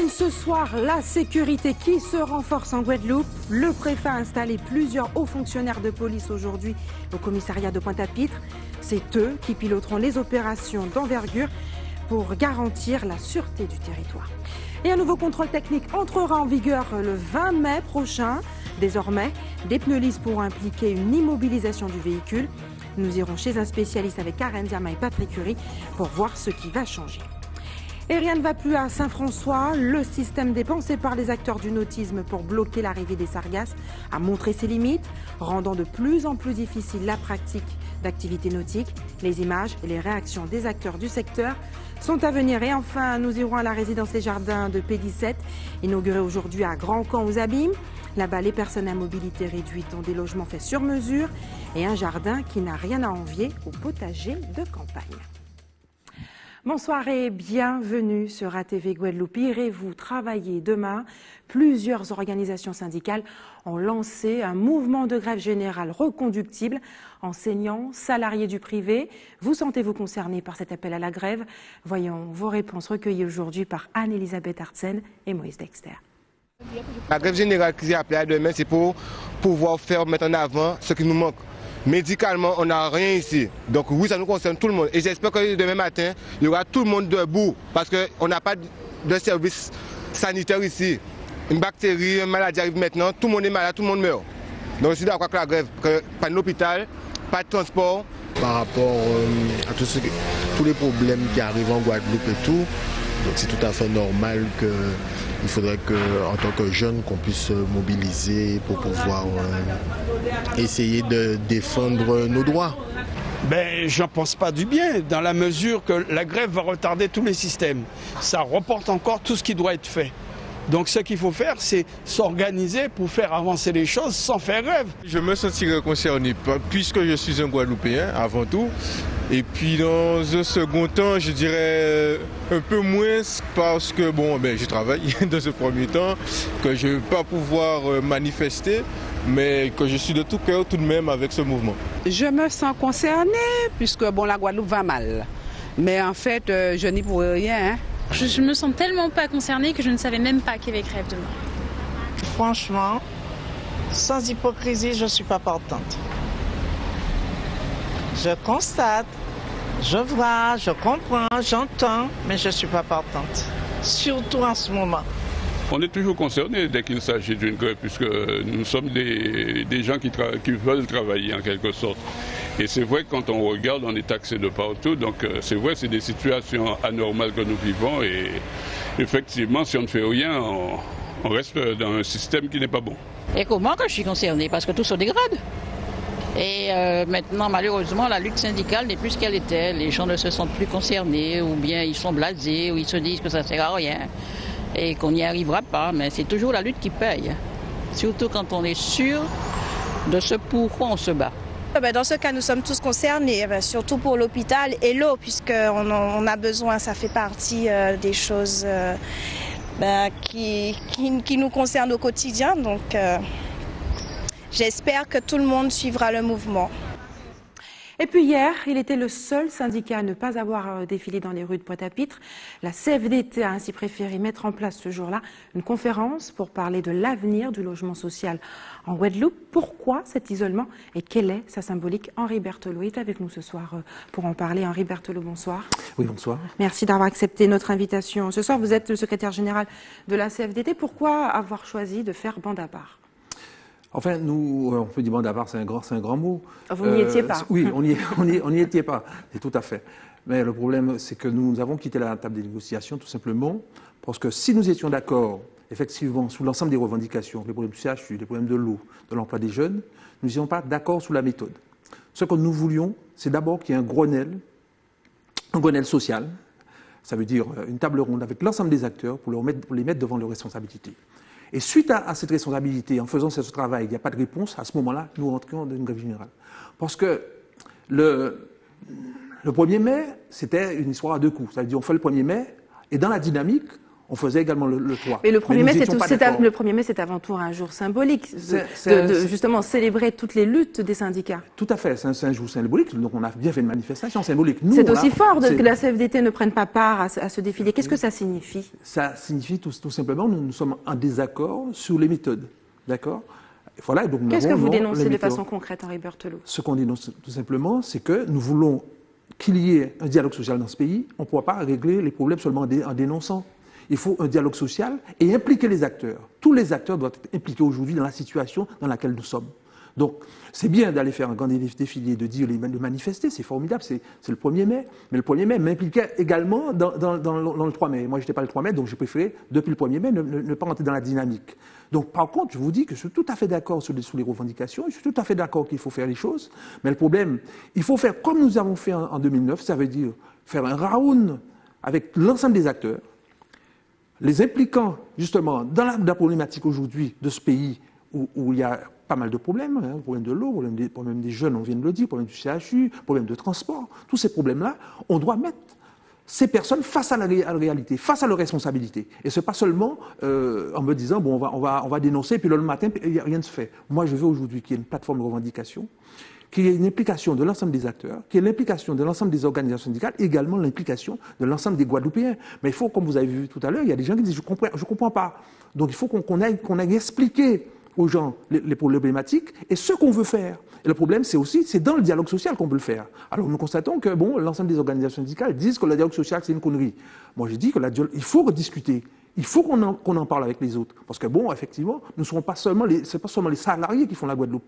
une ce soir, la sécurité qui se renforce en Guadeloupe. Le préfet a installé plusieurs hauts fonctionnaires de police aujourd'hui au commissariat de Pointe-à-Pitre. C'est eux qui piloteront les opérations d'envergure pour garantir la sûreté du territoire. Et un nouveau contrôle technique entrera en vigueur le 20 mai prochain. Désormais, des pneus lisses pourront impliquer une immobilisation du véhicule. Nous irons chez un spécialiste avec Karen Diama et Patrick Curie pour voir ce qui va changer. Et rien ne va plus à Saint-François. Le système dépensé par les acteurs du nautisme pour bloquer l'arrivée des sargasses a montré ses limites, rendant de plus en plus difficile la pratique d'activités nautiques. Les images et les réactions des acteurs du secteur sont à venir. Et enfin, nous irons à la résidence Les Jardins de P17, inaugurée aujourd'hui à Grand-Camp aux Abîmes. Là-bas, les personnes à mobilité réduite ont des logements faits sur mesure et un jardin qui n'a rien à envier au potager de campagne. Bonsoir et bienvenue sur ATV Guadeloupe. Irez-vous travailler demain? Plusieurs organisations syndicales ont lancé un mouvement de grève générale reconductible. Enseignants, salariés du privé, vous sentez-vous concernés par cet appel à la grève? Voyons vos réponses recueillies aujourd'hui par Anne-Elisabeth Artsen et Moïse Dexter. La grève générale qui est appelée à demain, c'est pour pouvoir mettre en avant ce qui nous manque. Médicalement, on n'a rien ici. Donc oui, ça nous concerne tout le monde. Et j'espère que demain matin, il y aura tout le monde debout. Parce qu'on n'a pas de service sanitaire ici. Une bactérie, une maladie arrive maintenant, tout le monde est malade, tout le monde meurt. Donc je suis d'accord avec la grève. Pas d'hôpital, pas de transport. Par rapport à tous les problèmes qui arrivent en Guadeloupe et tout, donc c'est tout à fait normal qu'il faudrait qu'en tant que jeunes, qu'on puisse se mobiliser pour pouvoir essayer de défendre nos droits. Ben, j'en pense pas du bien, dans la mesure que la grève va retarder tous les systèmes. Ça reporte encore tout ce qui doit être fait. Donc ce qu'il faut faire, c'est s'organiser pour faire avancer les choses sans faire grève. Je me sentirai concerné, puisque je suis un Guadeloupéen avant tout. Et puis dans un second temps, je dirais un peu moins parce que je travaille dans ce premier temps, que je ne vais pas pouvoir manifester, mais que je suis de tout cœur tout de même avec ce mouvement. Je me sens concernée puisque la Guadeloupe va mal. Mais en fait, je n'y pourrais rien. Hein. Je me sens tellement pas concernée que je ne savais même pas qu'il y avait grève demain. Franchement, sans hypocrisie, je ne suis pas partante. Je constate, je vois, je comprends, j'entends, mais je ne suis pas partante. Surtout en ce moment. On est toujours concerné dès qu'il s'agit d'une grève, puisque nous sommes des gens qui veulent travailler en quelque sorte. Et c'est vrai que quand on regarde, on est taxé de partout, donc c'est vrai, c'est des situations anormales que nous vivons et effectivement, si on ne fait rien, on reste dans un système qui n'est pas bon. Et comment que je suis concernée? Parce que tout se dégrade. Et maintenant, malheureusement, la lutte syndicale n'est plus ce qu'elle était. Les gens ne se sentent plus concernés, ou bien ils sont blasés, ou ils se disent que ça ne sert à rien et qu'on n'y arrivera pas. Mais c'est toujours la lutte qui paye, surtout quand on est sûr de ce pourquoi on se bat. Dans ce cas, nous sommes tous concernés, surtout pour l'hôpital et l'eau, puisqu'on a besoin, ça fait partie des choses qui nous concernent au quotidien. Donc, j'espère que tout le monde suivra le mouvement. Et puis hier, il était le seul syndicat à ne pas avoir défilé dans les rues de Pointe-à-Pitre. La CFDT a ainsi préféré mettre en place ce jour-là une conférence pour parler de l'avenir du logement social en Guadeloupe. Pourquoi cet isolement et quelle est sa symbolique? Henri Berthelot est avec nous ce soir pour en parler. Henri Berthelot, bonsoir. Oui, bonsoir. Merci d'avoir accepté notre invitation. Ce soir, vous êtes le secrétaire général de la CFDT. Pourquoi avoir choisi de faire bande à part? Enfin, nous, on peut dire bande à part, c'est un grand mot. Vous n'y étiez pas. Oui, on n'y était pas, c'est tout à fait. Mais le problème, c'est que nous avons quitté la table des négociations, tout simplement, parce que si nous étions d'accord, effectivement, sur l'ensemble des revendications, les problèmes du CHU, les problèmes de l'eau, de l'emploi des jeunes, nous n'étions pas d'accord sur la méthode. Ce que nous voulions, c'est d'abord qu'il y ait un Grenelle social, ça veut dire une table ronde avec l'ensemble des acteurs pour les mettre devant leurs responsabilités. Et suite à cette responsabilité, en faisant ce travail, il n'y a pas de réponse, à ce moment-là, nous rentrions dans une grève générale. Parce que le 1er mai, c'était une histoire à deux coups. Ça veut dire on fait le 1er mai, et dans la dynamique, On faisait également le 3. Mais le 1er mai, c'est avant tout un jour symbolique, de justement célébrer toutes les luttes des syndicats. Tout à fait, c'est un jour symbolique, donc on a bien fait une manifestation symbolique. C'est aussi fort que la CFDT ne prenne pas part à ce défilé. Qu'est-ce que ça signifie? Ça signifie tout simplement nous sommes en désaccord sur les méthodes, d'accord? Voilà, donc qu'est-ce que vous dénoncez de façon concrète, Henri Berthelot? Ce qu'on dénonce tout simplement, c'est que nous voulons qu'il y ait un dialogue social dans ce pays. On ne pourra pas régler les problèmes seulement en dénonçant. Il faut un dialogue social et impliquer les acteurs. Tous les acteurs doivent être impliqués aujourd'hui dans la situation dans laquelle nous sommes. Donc, c'est bien d'aller faire un grand défilé, de dire, de manifester, c'est formidable, c'est le 1er mai. Mais le 1er mai m'impliquait également dans le 3 mai. Moi, je n'étais pas le 3 mai, donc j'ai préféré, depuis le 1er mai, ne pas rentrer dans la dynamique. Donc, par contre, je vous dis que je suis tout à fait d'accord sur les revendications, je suis tout à fait d'accord qu'il faut faire les choses. Mais le problème, il faut faire comme nous avons fait en 2009, ça veut dire faire un round avec l'ensemble des acteurs, les impliquant justement dans la problématique aujourd'hui de ce pays où il y a pas mal de problèmes, hein, problème de l'eau, problème des jeunes, on vient de le dire, problème du CHU, problème de transport, tous ces problèmes-là, on doit mettre ces personnes face à la réalité, face à leurs responsabilités. Et ce n'est pas seulement en me disant, bon, on va dénoncer, puis le matin, rien ne se fait. Moi, je veux aujourd'hui qu'il y ait une plateforme de revendication, qu'il y ait une implication de l'ensemble des acteurs, qu'il y ait l'implication de l'ensemble des organisations syndicales, et également l'implication de l'ensemble des Guadeloupéens. Mais il faut, comme vous avez vu tout à l'heure, il y a des gens qui disent je comprends pas. Donc il faut qu'on aille expliquer aux gens les problématiques et ce qu'on veut faire. Et le problème, c'est dans le dialogue social qu'on peut le faire. Alors nous constatons que l'ensemble des organisations syndicales disent que le dialogue social, c'est une connerie. Moi, je dis qu'il faut rediscuter. Il faut qu'on en parle avec les autres. Parce que effectivement, ce ne sont pas seulement les salariés qui font la Guadeloupe.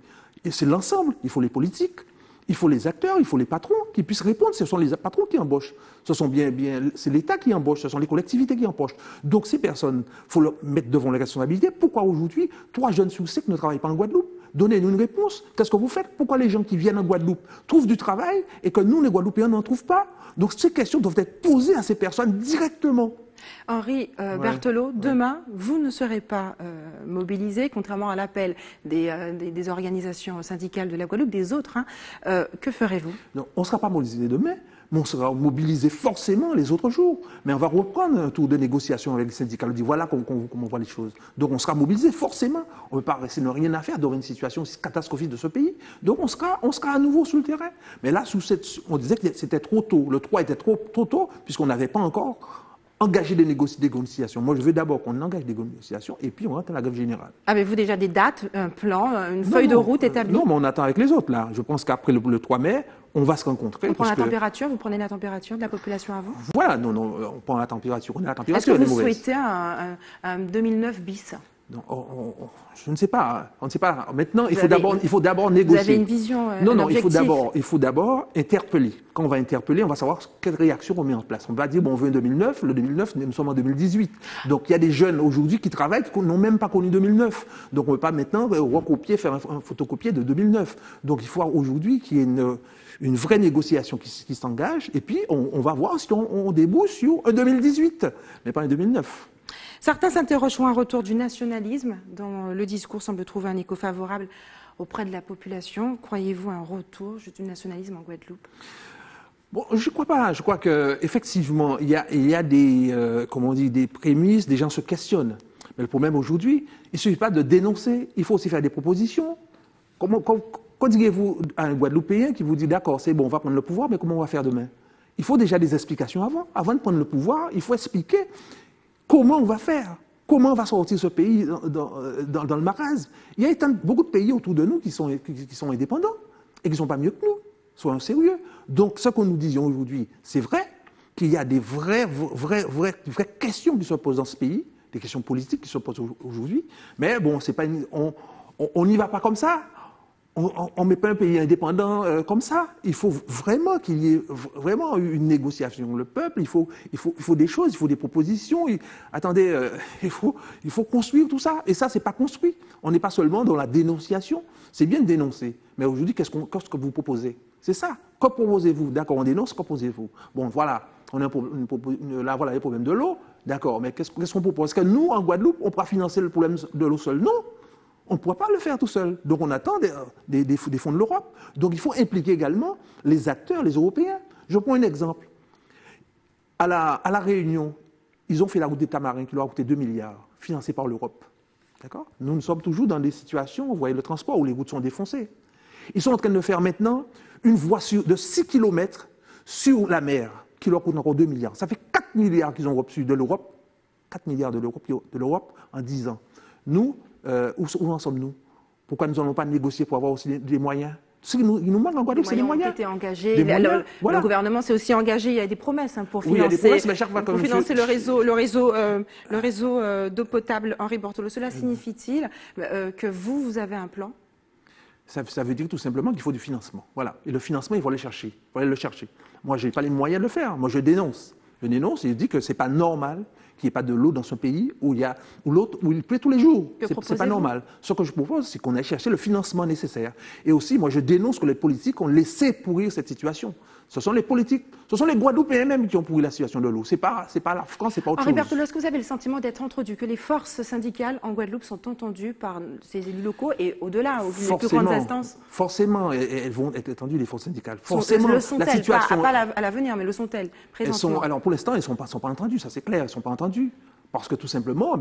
Et c'est l'ensemble. Il faut les politiques, il faut les acteurs, il faut les patrons qui puissent répondre. Ce sont les patrons qui embauchent. C'est l'État qui embauche, ce sont les collectivités qui embauchent. Donc ces personnes, il faut leur mettre devant les responsabilités. Pourquoi aujourd'hui, 3 jeunes sur 5 ne travaillent pas en Guadeloupe? Donnez-nous une réponse. Qu'est-ce que vous faites? Pourquoi les gens qui viennent en Guadeloupe trouvent du travail et que nous, les Guadeloupéens, n'en trouvent pas? Donc ces questions doivent être posées à ces personnes directement. Henri Berthelot, demain, vous ne serez pas mobilisé, contrairement à l'appel des organisations syndicales de la Guadeloupe, des autres. Que ferez-vous? On ne sera pas mobilisé demain, mais on sera mobilisé forcément les autres jours. Mais on va reprendre un tour de négociation avec les syndicats. On dit voilà comment on voit les choses. Donc on sera mobilisé forcément. On ne peut pas rester ne rien à faire dans une situation catastrophique de ce pays. Donc on sera à nouveau sur le terrain. Mais là, on disait que c'était trop tôt. Le 3 était trop tôt, puisqu'on n'avait pas encore engager des négociations. Moi, je veux d'abord qu'on engage des négociations et puis on rentre à la grève générale. Avez-vous déjà des dates, un plan, une feuille de route établie? Non, mais on attend avec les autres, là. Je pense qu'après le 3 mai, on va se rencontrer. On prend la température? Vous prenez la température de la population avant? Voilà, non, on prend la température. On a la température. Est-ce que vous souhaitez un 2009 bis? Non, je ne sais pas. On ne sait pas. Maintenant, il faut d'abord négocier. Vous avez une vision, Non, il faut d'abord interpeller. Quand on va interpeller, on va savoir quelle réaction on met en place. On va dire, on veut un 2009. Le 2009, nous sommes en 2018. Donc, il y a des jeunes aujourd'hui qui travaillent qui n'ont même pas connu 2009. Donc, on ne peut pas maintenant recopier, faire un photocopier de 2009. Donc, il faut aujourd'hui qu'il y ait une vraie négociation qui s'engage. Et puis, on va voir si on débouche sur un 2018, mais pas un 2009. Certains s'interrogent sur un retour du nationalisme, dont le discours semble trouver un écho favorable auprès de la population. Croyez-vous à un retour du nationalisme en Guadeloupe? Bon, je ne crois pas. Je crois qu'effectivement, il y a des prémices, des gens se questionnent. Mais le problème aujourd'hui, il ne suffit pas de dénoncer, il faut aussi faire des propositions. Quand diriez-vous à un Guadeloupéen qui vous dit, d'accord, c'est bon, on va prendre le pouvoir, mais comment on va faire demain? Il faut déjà des explications avant. Avant de prendre le pouvoir, il faut expliquer comment on va faire? Comment on va sortir ce pays dans le marasme? Il y a beaucoup de pays autour de nous qui sont indépendants et qui ne sont pas mieux que nous. Soyons sérieux. Donc, ce que nous disions aujourd'hui, c'est vrai qu'il y a des vraies questions qui se posent dans ce pays, des questions politiques qui se posent aujourd'hui. Mais bon, on n'y va pas comme ça. On ne met pas un pays indépendant comme ça. Il faut vraiment qu'il y ait vraiment une négociation. Le peuple, il faut des choses, il faut des propositions. Attendez, il faut construire tout ça. Et ça, c'est pas construit. On n'est pas seulement dans la dénonciation. C'est bien de dénoncer. Mais aujourd'hui, qu'est-ce que vous proposez? C'est ça. Que proposez-vous? D'accord, on dénonce, que proposez-vous? Bon, voilà. Là, voilà les problèmes de l'eau. D'accord, mais qu'est-ce qu'on propose? Est-ce que nous, en Guadeloupe, on pourra financer le problème de l'eau seul? Non. On ne pourra pas le faire tout seul. Donc on attend des fonds de l'Europe. Donc il faut impliquer également les acteurs, les Européens. Je prends un exemple. À la Réunion, Ils ont fait la route des Tamarins qui leur a coûté 2 milliards, financée par l'Europe. D'accord ? Nous sommes toujours dans des situations, vous voyez le transport, où les routes sont défoncées. Ils sont en train de faire maintenant une voie de 6 km sur la mer, qui leur coûte encore 2 milliards. Ça fait 4 milliards qu'ils ont reçus de l'Europe, 4 milliards de l'Europe en 10 ans. Nous, où en sommes-nous? Pourquoi nous n'allons pas négocier pour avoir aussi des moyens? Ce qui nous manque en Guadeloupe, c'est les moyens. Ont été engagés. Le gouvernement s'est aussi engagé. Il y a des promesses pour financer, il y a des promesses, mais chaque fois pour financer le réseau d'eau potable Henri Bortolo. Cela signifie-t-il que vous avez un plan? Ça veut dire tout simplement qu'il faut du financement. Voilà. Et le financement, il faut aller chercher. Moi, je n'ai pas les moyens de le faire. Moi, je dénonce. Je dénonce et je dis que ce n'est pas normal qu'il n'y ait pas de l'eau dans ce pays où il pleut tous les jours. Ce n'est pas normal. Ce que je propose, c'est qu'on aille chercher le financement nécessaire. Et aussi, moi, je dénonce que les politiques ont laissé pourrir cette situation. Ce sont les politiques, ce sont les Guadeloupéens même qui ont pourri la situation de l'eau. C'est pas la France, c'est pas autre chose. Henri Berthelot, est-ce que vous avez le sentiment d'être entendu, que les forces syndicales en Guadeloupe sont entendues par ces élus locaux et au-delà, les plus grandes instances? Forcément, elles vont être entendues, les forces syndicales. Forcément, le sont-elles, la situation... pas à l'avenir, mais le sont-elles présentement? Alors pour l'instant, elles ne sont pas entendues, ça c'est clair, elles ne sont pas entendues. Parce que tout simplement,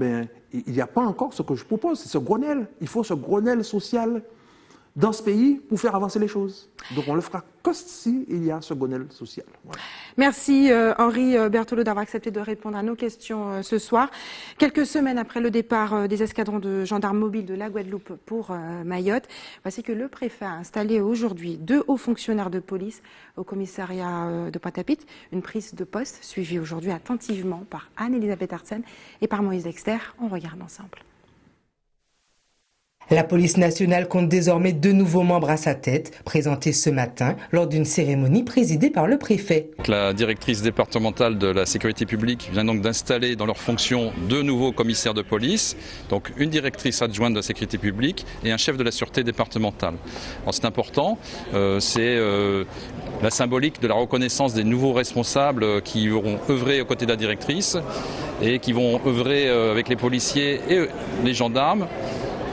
il n'y a pas encore ce que je propose, c'est ce Grenelle. Il faut ce Grenelle social dans ce pays pour faire avancer les choses. Donc on le fera que s'il y a ce Grenelle social. Voilà. Merci Henri Berthelot d'avoir accepté de répondre à nos questions ce soir. Quelques semaines après le départ des escadrons de gendarmes mobiles de la Guadeloupe pour Mayotte, voici que le préfet a installé aujourd'hui 2 hauts fonctionnaires de police au commissariat de Pointe-à-Pitre. Une prise de poste suivie aujourd'hui attentivement par Anne-Elisabeth Arsène et par Moïse Dexter. On regarde ensemble. La police nationale compte désormais 2 nouveaux membres à sa tête, présentés ce matin lors d'une cérémonie présidée par le préfet. La directrice départementale de la sécurité publique vient donc d'installer dans leurs fonctions 2 nouveaux commissaires de police, donc une directrice adjointe de la sécurité publique et un chef de la sûreté départementale. Alors c'est important, c'est la symbolique de la reconnaissance des nouveaux responsables qui auront œuvré aux côtés de la directrice et qui vont œuvrer avec les policiers et les gendarmes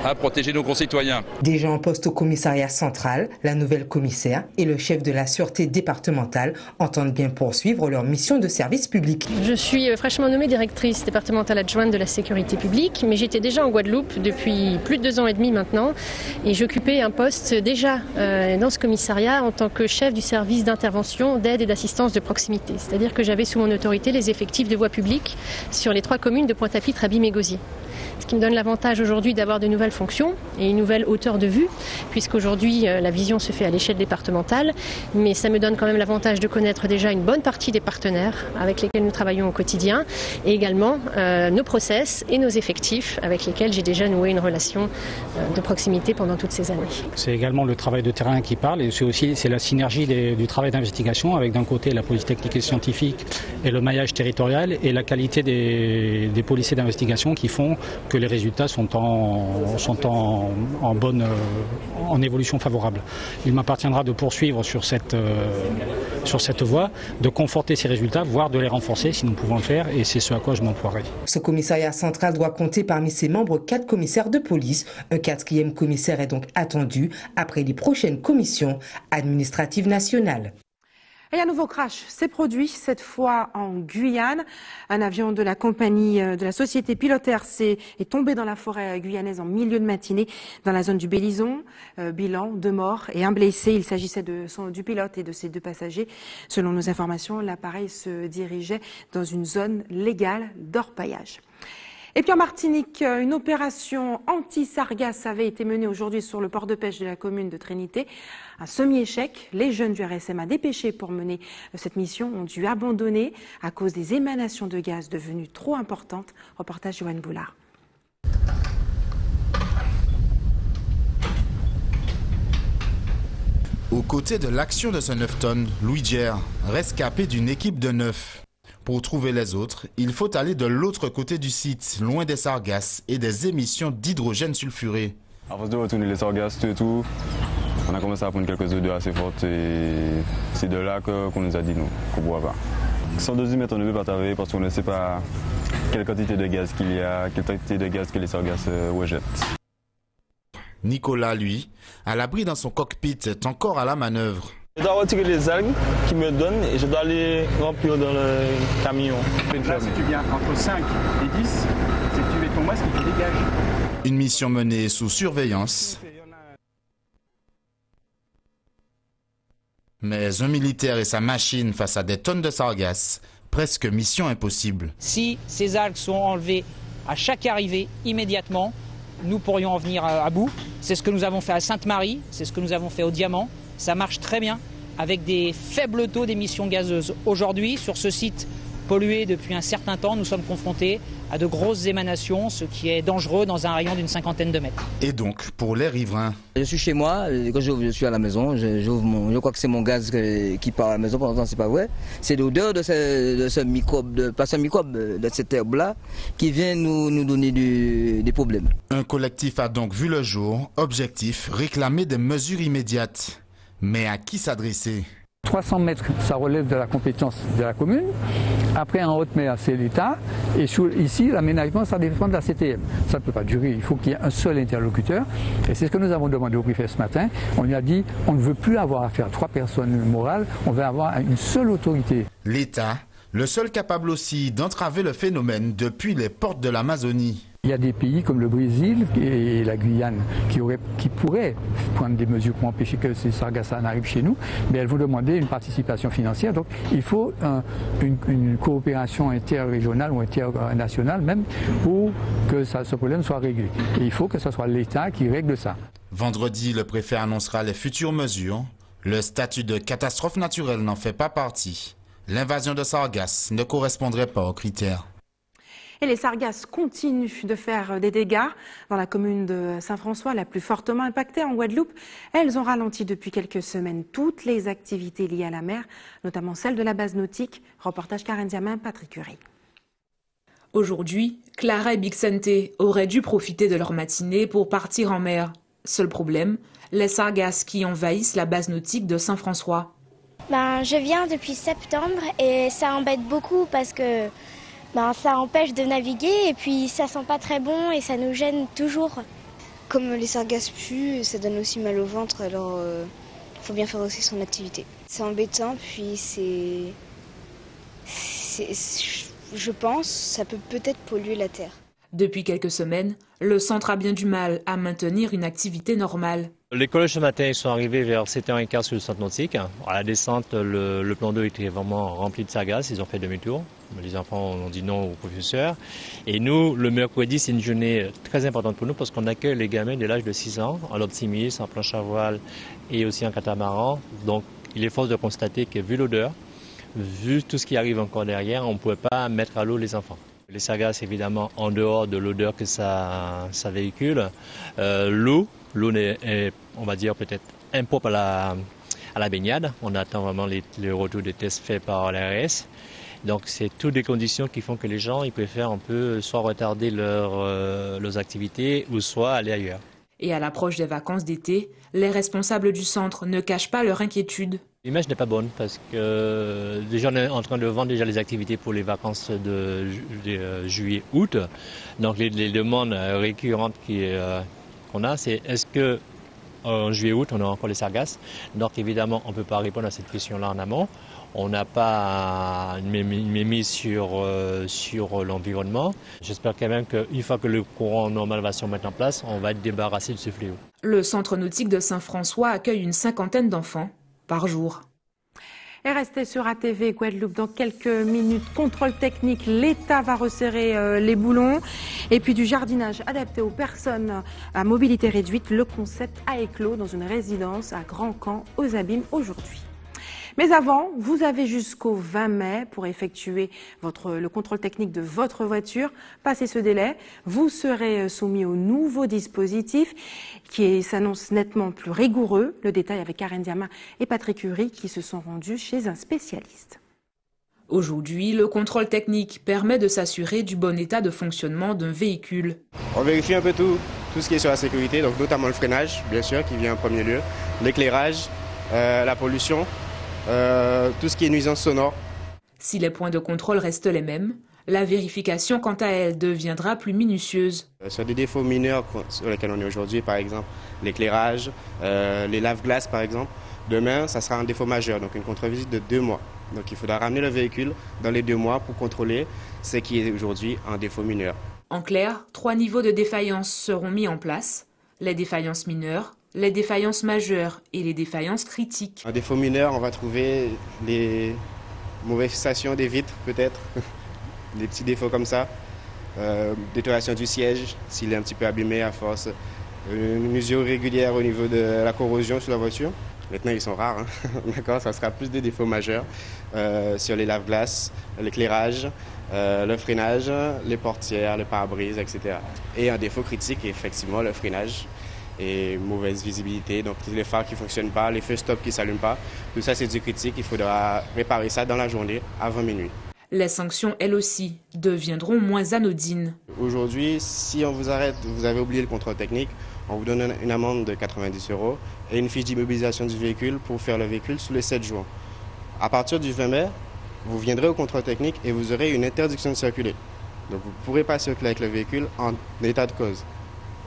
à protéger nos concitoyens. Déjà en poste au commissariat central, la nouvelle commissaire et le chef de la sûreté départementale entendent bien poursuivre leur mission de service public. Je suis fraîchement nommée directrice départementale adjointe de la sécurité publique, mais j'étais déjà en Guadeloupe depuis plus de 2 ans et demi maintenant et j'occupais un poste déjà dans ce commissariat en tant que chef du service d'intervention, d'aide et d'assistance de proximité. C'est-à-dire que j'avais sous mon autorité les effectifs de voie publique sur les 3 communes de Pointe-à-Pitre, Abîme et Gosier. Ce qui me donne l'avantage aujourd'hui d'avoir de nouvelles fonctions et une nouvelle hauteur de vue, puisqu'aujourd'hui la vision se fait à l'échelle départementale, mais ça me donne quand même l'avantage de connaître déjà une bonne partie des partenaires avec lesquels nous travaillons au quotidien, et également nos process et nos effectifs avec lesquels j'ai déjà noué une relation de proximité pendant toutes ces années. C'est également le travail de terrain qui parle, et c'est la synergie du travail d'investigation avec d'un côté la police technique et scientifique et le maillage territorial et la qualité des policiers d'investigation qui font que les résultats sont en évolution favorable. Il m'appartiendra de poursuivre sur cette voie, de conforter ces résultats, voire de les renforcer si nous pouvons le faire, et c'est ce à quoi je m'emploierai. Ce commissariat central doit compter parmi ses membres 4 commissaires de police. Un 4e commissaire est donc attendu après les prochaines commissions administratives nationales. Et un nouveau crash s'est produit, cette fois en Guyane. Un avion de la compagnie de la société pilotaire est tombé dans la forêt guyanaise en milieu de matinée dans la zone du Bélison. Bilan, 2 morts et 1 blessé. Il s'agissait du pilote et de ses 2 passagers. Selon nos informations, l'appareil se dirigeait dans une zone légale d'orpaillage. Et puis en Martinique, une opération anti-sargasses avait été menée aujourd'hui sur le port de pêche de la commune de Trinité. Un semi-échec. Les jeunes du RSMA dépêchés pour mener cette mission ont dû abandonner à cause des émanations de gaz devenues trop importantes. Reportage Joanne Boulard. Aux côtés de l'action de ce 9 tonnes, Louis Djer, rescapé d'une équipe de 9. Pour trouver les autres, il faut aller de l'autre côté du site, loin des sargasses et des émissions d'hydrogène sulfuré. À force de retourner les sargasses et tout, on a commencé à prendre quelques odeurs assez fortes et c'est de là qu'on nous a dit non, qu'on ne boit pas. Sans dosimètre, on ne peut pas travailler parce qu'on ne sait pas quelle quantité de gaz qu'il y a, quelle quantité de gaz que les sargasses rejettent. Nicolas, lui, à l'abri dans son cockpit, est encore à la manœuvre. Je dois retirer les algues qu'ils me donnent et je dois les remplir dans le camion. Là, si tu viens entre 5 et 10, c'est que tu mets ton masque et tu dégages. Une mission menée sous surveillance. Mais un militaire et sa machine face à des tonnes de sargasses, presque mission impossible. Si ces algues sont enlevées à chaque arrivée, immédiatement, nous pourrions en venir à bout. C'est ce que nous avons fait à Sainte-Marie, c'est ce que nous avons fait au Diamant. Ça marche très bien, avec des faibles taux d'émissions gazeuses. Aujourd'hui, sur ce site pollué depuis un certain temps, nous sommes confrontés à de grosses émanations, ce qui est dangereux dans un rayon d'une 50aine de mètres. Et donc, pour les riverains. Je suis chez moi, quand je suis à la maison, je crois que c'est mon gaz qui part à la maison, pendant ce temps c'est pas vrai. C'est l'odeur de ce microbe, pas ce microbe, de cette herbe-là, qui vient nous donner des problèmes. Un collectif a donc vu le jour, objectif, réclamer des mesures immédiates. Mais à qui s'adresser ? 300 mètres, ça relève de la compétence de la commune. Après, en haute mer, c'est l'État. Et ici, l'aménagement, ça dépend de la CTM. Ça ne peut pas durer. Il faut qu'il y ait un seul interlocuteur. Et c'est ce que nous avons demandé au préfet ce matin. On lui a dit, on ne veut plus avoir affaire à 3 personnes morales. On veut avoir une seule autorité. L'État, le seul capable aussi d'entraver le phénomène depuis les portes de l'Amazonie. Il y a des pays comme le Brésil et la Guyane qui pourraient prendre des mesures pour empêcher que ces sargasses n'arrivent chez nous, mais elles vont demander une participation financière. Donc il faut une coopération interrégionale ou internationale même pour que ce problème soit réglé. Et il faut que ce soit l'État qui règle ça. Vendredi, le préfet annoncera les futures mesures. Le statut de catastrophe naturelle n'en fait pas partie. L'invasion de sargasses ne correspondrait pas aux critères. Et les sargasses continuent de faire des dégâts dans la commune de Saint-François, la plus fortement impactée en Guadeloupe. Elles ont ralenti depuis quelques semaines toutes les activités liées à la mer, notamment celle de la base nautique. Reportage Karen Diamin, Patrick Curie. Aujourd'hui, Clara et Bixente auraient dû profiter de leur matinée pour partir en mer. Seul problème, les sargasses qui envahissent la base nautique de Saint-François. Je viens depuis septembre et ça embête beaucoup parce que ça empêche de naviguer et puis ça sent pas très bon et ça nous gêne toujours. Comme les sargasses puent, ça donne aussi mal au ventre, alors il faut bien faire aussi son activité. C'est embêtant, puis je pense, ça peut peut-être polluer la terre. Depuis quelques semaines, le centre a bien du mal à maintenir une activité normale. Les collèges ce matin ils sont arrivés vers 7h15 sur le centre nautique. À la descente, le plan d'eau était vraiment rempli de sargasses, ils ont fait demi-tour. Les enfants ont dit non au professeur. Et nous, le mercredi, c'est une journée très importante pour nous parce qu'on accueille les gamins de l'âge de 6 ans en l'optimise, en planche à voile et aussi en catamaran. Donc il est force de constater que vu l'odeur, vu tout ce qui arrive encore derrière, on ne pouvait pas mettre à l'eau les enfants. Les sargasses, évidemment, en dehors de l'odeur que ça véhicule. L'eau est, on va dire, peut-être impropre à la baignade. On attend vraiment les retours des tests faits par l'ARS. Donc, c'est toutes des conditions qui font que les gens ils préfèrent un peu soit retarder leurs activités ou soit aller ailleurs. Et à l'approche des vacances d'été, les responsables du centre ne cachent pas leur inquiétude. L'image n'est pas bonne parce que déjà on est en train de vendre déjà les activités pour les vacances de juillet-août. Donc les demandes récurrentes qu'on a, c'est est-ce que en juillet-août on a encore les sargasses? Donc évidemment on ne peut pas répondre à cette question-là en amont. On n'a pas une mémise sur l'environnement. J'espère quand même qu'une fois que le courant normal va se mettre en place, on va être débarrassé de ce fléau. Le centre nautique de Saint-François accueille une 50aine d'enfants par jour. Et restez sur ATV Guadeloupe dans quelques minutes. Contrôle technique, l'État va resserrer les boulons. Et puis du jardinage adapté aux personnes à mobilité réduite. Le concept a éclos dans une résidence à Grand Camp aux Abîmes aujourd'hui. Mais avant, vous avez jusqu'au 20 mai pour effectuer le contrôle technique de votre voiture. Passé ce délai, vous serez soumis au nouveau dispositif qui s'annonce nettement plus rigoureux. Le détail avec Karen Diamin et Patrick Curie qui se sont rendus chez un spécialiste. Aujourd'hui, le contrôle technique permet de s'assurer du bon état de fonctionnement d'un véhicule. On vérifie un peu tout ce qui est sur la sécurité, donc notamment le freinage, bien sûr, qui vient en premier lieu, l'éclairage, la pollution. Tout ce qui est nuisance sonore. Si les points de contrôle restent les mêmes, la vérification quant à elle deviendra plus minutieuse. Sur des défauts mineurs sur lesquels on est aujourd'hui, par exemple l'éclairage, les lave-glaces par exemple, Demain, ça sera un défaut majeur, donc une contre-visite de 2 mois. Donc il faudra ramener le véhicule dans les 2 mois pour contrôler ce qui est aujourd'hui un défaut mineur. En clair, 3 niveaux de défaillance seront mis en place. Les défaillances mineures, les défaillances majeures et les défaillances critiques. Un défaut mineur, on va trouver les mauvaises fixations des vitres peut-être, des petits défauts comme ça. Détérioration du siège, s'il est un petit peu abîmé à force. Une mesure régulière au niveau de la corrosion sur la voiture. Maintenant, ils sont rares, hein. D'accord, ça sera plus des défauts majeurs sur les lave-glaces, l'éclairage, le freinage, les portières, le pare-brise, etc. Et un défaut critique, effectivement, le freinage et mauvaise visibilité. Donc, les phares qui ne fonctionnent pas, les feux stop qui ne s'allument pas, tout ça, c'est du critique. Il faudra réparer ça dans la journée, avant minuit. Les sanctions, elles aussi, deviendront moins anodines. Aujourd'hui, si on vous arrête, vous avez oublié le contrôle technique, on vous donne une amende de 90 € et une fiche d'immobilisation du véhicule pour faire le véhicule sous les 7 jours. À partir du 20 mai, vous viendrez au contrôle technique et vous aurez une interdiction de circuler. Donc vous ne pourrez pas circuler avec le véhicule en état de cause.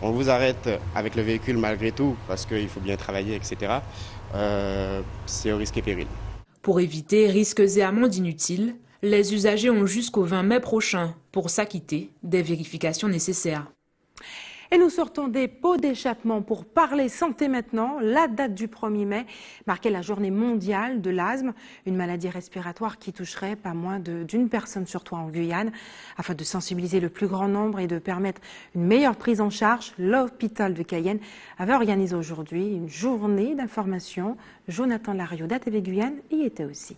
On vous arrête avec le véhicule malgré tout parce qu'il faut bien travailler, etc. C'est au risque et péril. Pour éviter risques et amendes inutiles, les usagers ont jusqu'au 20 mai prochain pour s'acquitter des vérifications nécessaires. Et nous sortons des pots d'échappement pour parler santé maintenant. La date du 1er mai marquait la journée mondiale de l'asthme, une maladie respiratoire qui toucherait pas moins d'une personne sur 3 en Guyane. Afin de sensibiliser le plus grand nombre et de permettre une meilleure prise en charge, l'hôpital de Cayenne avait organisé aujourd'hui une journée d'information. Jonathan Lariot d'ATV Guyane y était aussi.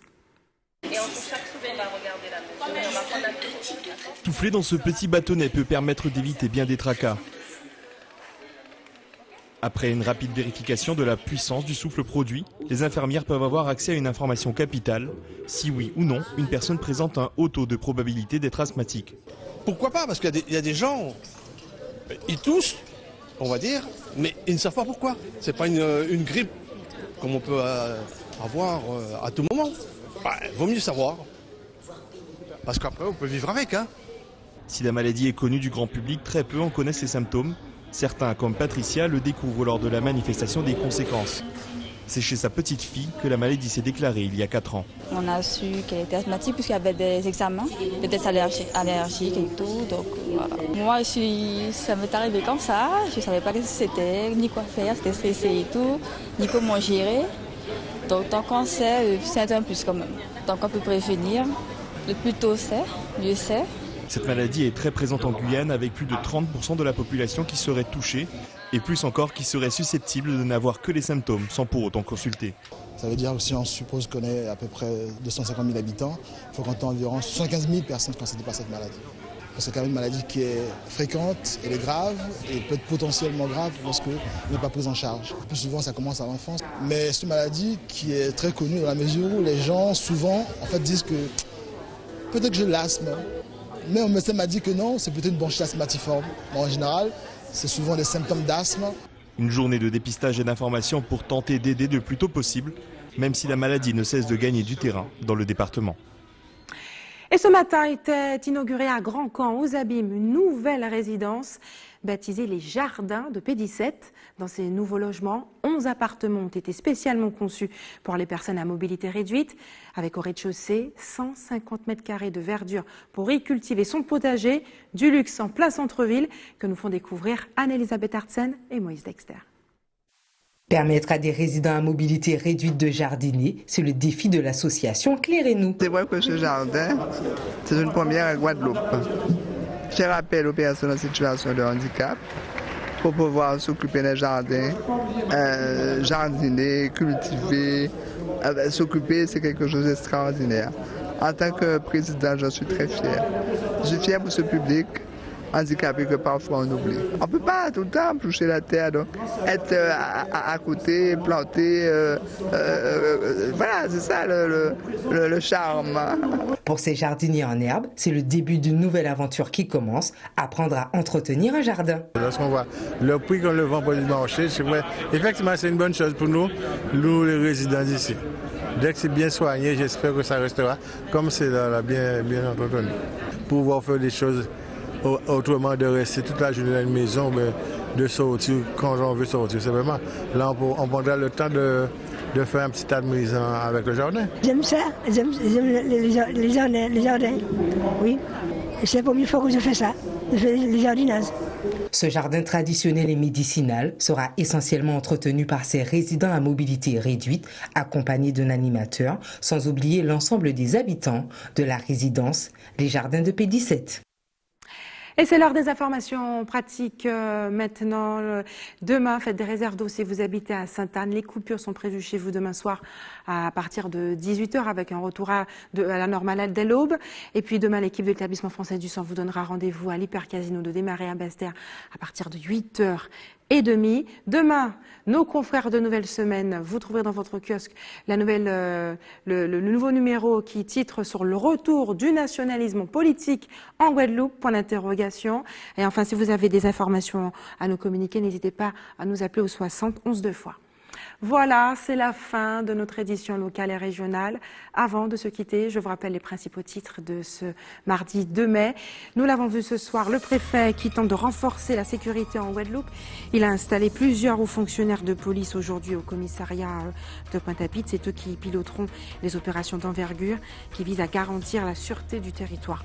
Souffler dans ce petit bâtonnet peut permettre d'éviter bien des tracas. Après une rapide vérification de la puissance du souffle produit, les infirmières peuvent avoir accès à une information capitale, si oui ou non une personne présente un haut taux de probabilité d'être asthmatique. Pourquoi pas? Parce qu'il y a des gens, ils toussent, on va dire, mais ils ne savent pas pourquoi. C'est pas une grippe comme on peut avoir à tout moment. Vaut mieux savoir, parce qu'après on peut vivre avec. Si la maladie est connue du grand public, très peu en connaissent les symptômes. Certains, comme Patricia, le découvrent lors de la manifestation des conséquences. C'est chez sa petite fille que la maladie s'est déclarée il y a 4 ans. On a su qu'elle était asthmatique puisqu'il y avait des examens, des tests allergiques et tout. Donc voilà. Moi, ça m'est arrivé comme ça. Je ne savais pas ce que c'était, ni quoi faire, c'était stressé et tout, ni comment gérer. Donc tant qu'on sait, c'est un plus quand même. Tant qu'on peut prévenir, le plus tôt c'est, mieux c'est. Cette maladie est très présente en Guyane avec plus de 30% de la population qui serait touchée et plus encore qui serait susceptible de n'avoir que les symptômes sans pour autant consulter. Ça veut dire que si on suppose qu'on est à peu près 250 000 habitants, il faut compter environ 75 000 personnes concernées par cette maladie. C'est quand même une maladie qui est fréquente, elle est grave et peut être potentiellement grave lorsqu'elle n'est pas prise en charge. Le plus souvent, ça commence à l'enfance. Mais c'est une maladie qui est très connue dans la mesure où les gens souvent disent que peut-être que j'ai l'asthme. Mais mon médecin m'a dit que non, c'est plutôt une bronchite asthmatiforme. En général, c'est souvent des symptômes d'asthme. Une journée de dépistage et d'information pour tenter d'aider le plus tôt possible, même si la maladie ne cesse de gagner du terrain dans le département. Et ce matin était inaugurée à Grand-Camp, aux Abîmes, une nouvelle résidence baptisée les Jardins de P17. Dans ces nouveaux logements, 11 appartements ont été spécialement conçus pour les personnes à mobilité réduite, avec au rez-de-chaussée 150 m² de verdure pour y cultiver son potager, du luxe en plein centre-ville, que nous font découvrir Anne-Elisabeth Artsen et Moïse Dexter. Permettre à des résidents à mobilité réduite de jardiner, c'est le défi de l'association Clairez-nous. C'est vrai que ce jardin, c'est une première à Guadeloupe. Je rappelle aux personnes en situation de handicap pour pouvoir s'occuper des jardins, jardiner, cultiver, s'occuper, c'est quelque chose d'extraordinaire. En tant que président, je suis très fier. Je suis fier pour ce public handicapé que parfois on oublie. On ne peut pas tout le temps toucher la terre, donc être à côté, planter, voilà, c'est ça le charme. Pour ces jardiniers en herbe, c'est le début d'une nouvelle aventure qui commence, apprendre à entretenir un jardin. Lorsqu'on voit le prix qu'on le vend pour le marché, c'est vrai, effectivement c'est une bonne chose pour nous les résidents d'ici. Dès que c'est bien soigné, j'espère que ça restera comme c'est là, bien entretenu. Pouvoir faire des choses autrement de rester toute la journée dans une maison, de sortir quand on veut sortir. C'est vraiment là on prendra le temps de de faire un petit amusement avec le jardin. J'aime ça, j'aime les jardins, oui. C'est la première fois que je fais ça, je fais les jardinages. Ce jardin traditionnel et médicinal sera essentiellement entretenu par ses résidents à mobilité réduite, accompagnés d'un animateur, sans oublier l'ensemble des habitants de la résidence, les jardins de P17. Et c'est l'heure des informations pratiques maintenant. Demain, faites des réserves d'eau si vous habitez à Sainte-Anne. Les coupures sont prévues chez vous demain soir à partir de 18h avec un retour à la normale dès l'aube. Et puis demain, l'équipe de l'établissement français du sang vous donnera rendez-vous à l'Hypercasino de démarrer à Basse-Terre à partir de 8h30. Demain, nos confrères de Nouvelle Semaine, vous trouverez dans votre kiosque le nouveau numéro qui titre sur le retour du nationalisme politique en Guadeloupe, point d'interrogation. Et enfin, si vous avez des informations à nous communiquer, n'hésitez pas à nous appeler au 60 11 2 fois. Voilà, c'est la fin de notre édition locale et régionale. Avant de se quitter, je vous rappelle les principaux titres de ce mardi 2 mai. Nous l'avons vu ce soir, le préfet qui tente de renforcer la sécurité en Guadeloupe. Il a installé plusieurs hauts fonctionnaires de police aujourd'hui au commissariat de Pointe-à-Pitre. C'est eux qui piloteront les opérations d'envergure qui visent à garantir la sûreté du territoire.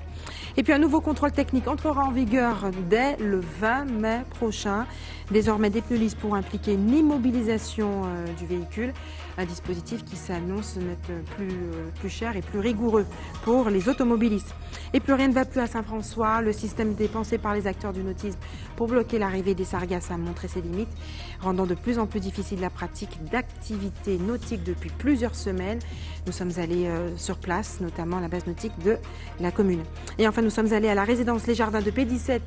Et puis un nouveau contrôle technique entrera en vigueur dès le 20 mai prochain. Désormais, des pneus lisses pourront impliquer une immobilisation du véhicule, un dispositif qui s'annonce n'être plus cher et plus rigoureux pour les automobilistes. Et plus rien ne va plus à Saint-François. Le système dépensé par les acteurs du nautisme pour bloquer l'arrivée des sargasses a montré ses limites, rendant de plus en plus difficile la pratique d'activités nautiques depuis plusieurs semaines. Nous sommes allés sur place, notamment à la base nautique de la commune. Et enfin, nous sommes allés à la résidence Les Jardins de P17,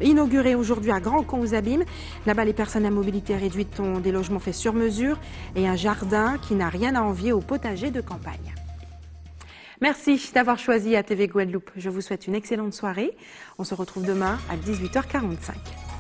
inaugurée aujourd'hui à Grand-Camp aux Abîmes. Là-bas, les personnes à mobilité réduite ont des logements faits sur mesure et un jardin qui n'a rien à envier au potager de campagne. Merci d'avoir choisi ATV Guadeloupe. Je vous souhaite une excellente soirée. On se retrouve demain à 18h45.